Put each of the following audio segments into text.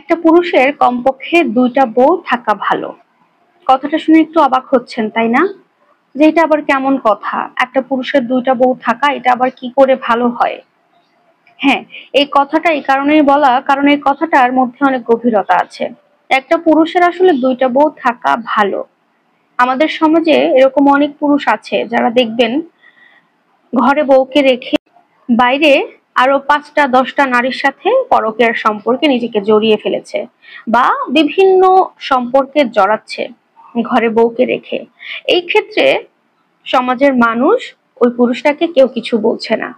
একটা পুরুষের কমপক্ষে ২টা বউ থাকা ভালো। কথাটা শুনে একটু অবাক হচ্ছেন, তাই না? যে এটা আবার কেমন কথা? একটা পুরুষের ২টা বউ থাকা এটা আবার কি করে ভালো হয়? হ্যাঁ, এই কথাটা এই কারণেই বলা, কারণ এই কথাটার মধ্যে অনেক গভীরতা আছে। একটা পুরুষের আসলে ২টা বউ থাকা ভালো। আমাদের সমাজে এরকম অনেক পুরুষ আছে যারা দেখবেন ঘরে বউকে রেখে বাইরে আরো ৫টা ১০টা নারীর সাথে পরকীয়ার সম্পর্কে নিজেকে জড়িয়ে ফেলেছে বা বিভিন্ন সম্পর্কে জড়াচ্ছে ঘরে বউকে রেখে। এই ক্ষেত্রে সমাজের মানুষ ওই পুরুষটাকে কেউ কিছু বলছে না,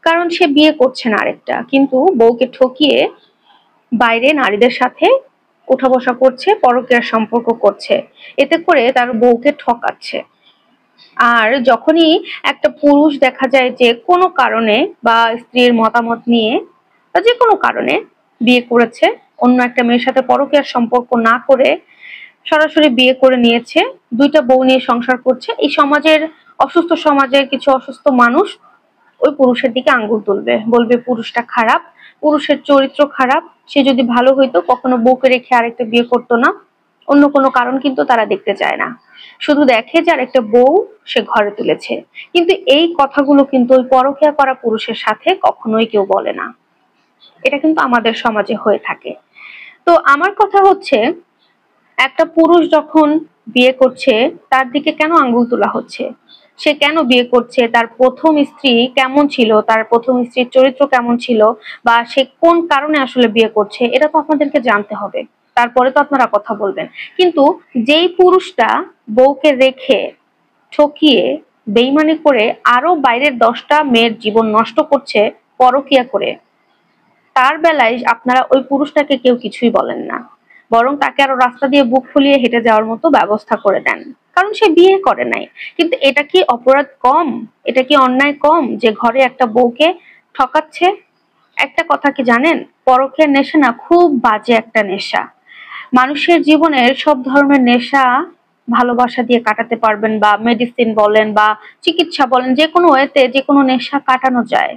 কারণ সে বিয়ে করছে না আরেকটা, কিন্তু বউকে ঠকিয়ে বাইরে নারীদের সাথে ওঠা বসা করছে, পরকীয়ার সম্পর্ক করছে, এতে করে তার বউকে ঠকাচ্ছে। আর যখনই একটা পুরুষ দেখা যায় যে কোনো কারণে বা স্ত্রীর মতামত নিয়ে বা যে কোনো কারণে বিয়ে করেছে, অন্য একটা মেয়ের সাথে পরকীয়ার সম্পর্ক না করে সরাসরি বিয়ে করে নিয়েছে, ২টা বউ নিয়ে সংসার করছে, এই সমাজের অসুস্থ সমাজের কিছু অসুস্থ মানুষ ওই পুরুষের দিকে আঙ্গুল তুলবে, বলবে পুরুষটা খারাপ, পুরুষের চরিত্র খারাপ, সে যদি ভালো হইতো কখনো বউকে রেখে আরেকটা বিয়ে করতো না। অন্য কোনো কারণ কিন্তু তারা দেখতে চায় না, শুধু দেখে যে আরেকটা বউ সে ঘরে তুলেছে। কিন্তু এই কথাগুলো কিন্তু ওই পরকীয়া করা পুরুষের সাথে কখনোই কেউ বলে না। এটা কিন্তু আমাদের সমাজে হয়ে থাকে। তো আমার কথা হচ্ছে, একটা পুরুষ যখন বিয়ে করছে তার দিকে কেন আঙ্গুল তোলা হচ্ছে? সে কেন বিয়ে করছে? তার প্রথম স্ত্রী কেমন ছিল? তার প্রথম স্ত্রীর চরিত্র কেমন ছিল? বা সে কোন কারণে আসলে বিয়ে করছে? এটা তো আপনাদেরকে জানতে হবে। তারপরে তো আপনারা কথা বলবেন। কিন্তু যেই পুরুষটা বউকে রেখে ঠকিয়ে বেইমানি করে আরো বাইরের 10টা মেয়ের জীবন নষ্ট করছে পরকীয়া করে, তার বেলায় আপনারা ওই পুরুষটাকে কেউ কিছুই বলেন না, বরং তাকে আরো রাস্তা দিয়ে বুক ফুলিয়ে হেঁটে যাওয়ার মতো ব্যবস্থা করে দেন, কারণ সে বিয়ে করে নাই। কিন্তু এটা কি অপরাধ কম? এটা কি অন্যায় কম যে ঘরে একটা বউকে ঠকাচ্ছে? একটা কথা কি জানেন, পরকীয়ার নেশা না খুব বাজে একটা নেশা। মানুষের জীবনের সব ধরনের নেশা ভালোবাসা দিয়ে কাটাতে পারবেন, বা মেডিসিন বলেন বা চিকিৎসা বলেন, যে কোনো ওয়েতে যে কোনো নেশা কাটানো যায়,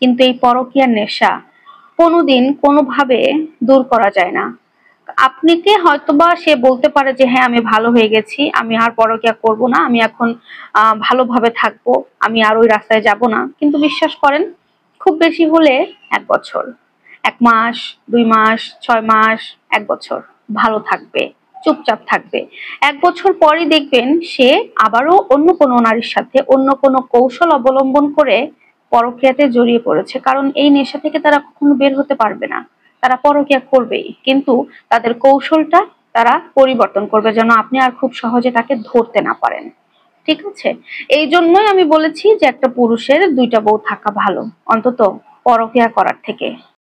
কিন্তু এই পরকীয়ার নেশা কোনোদিন কোনোভাবে দূর করা যায় না। আপনাকে হয়তোবা সে বলতে পারে যে হ্যাঁ আমি ভালো হয়ে গেছি, আমি আর পরকীয়া করব না, আমি এখন ভালোভাবে থাকবো, আমি আর ওই রাস্তায় যাব না, কিন্তু বিশ্বাস করেন খুব বেশি হলে ১ বছর, ১ মাস, ২ মাস, ৬ মাস, ১ বছর ভালো থাকবে, চুপচাপ থাকবে। ১ বছর পরই দেখবেন সে আবারও অন্য কোনো নারীর সাথে অন্য কোনো কৌশল অবলম্বন করে পরকীয়াতে জড়িয়ে পড়েছে, কারণ এই নেশা থেকে তারা কখনো বের হতে পারবে না। তারা পরকীয়া করবেই, কিন্তু তাদের কৌশলটা তারা পরিবর্তন করবে যেন আপনি আর খুব সহজে তাকে ধরতে না পারেন। ঠিক আছে? এই জন্যই আমি বলেছি যে একটা পুরুষের ২টা বউ থাকা ভালো, অন্তত পরকীয়া করার থেকে।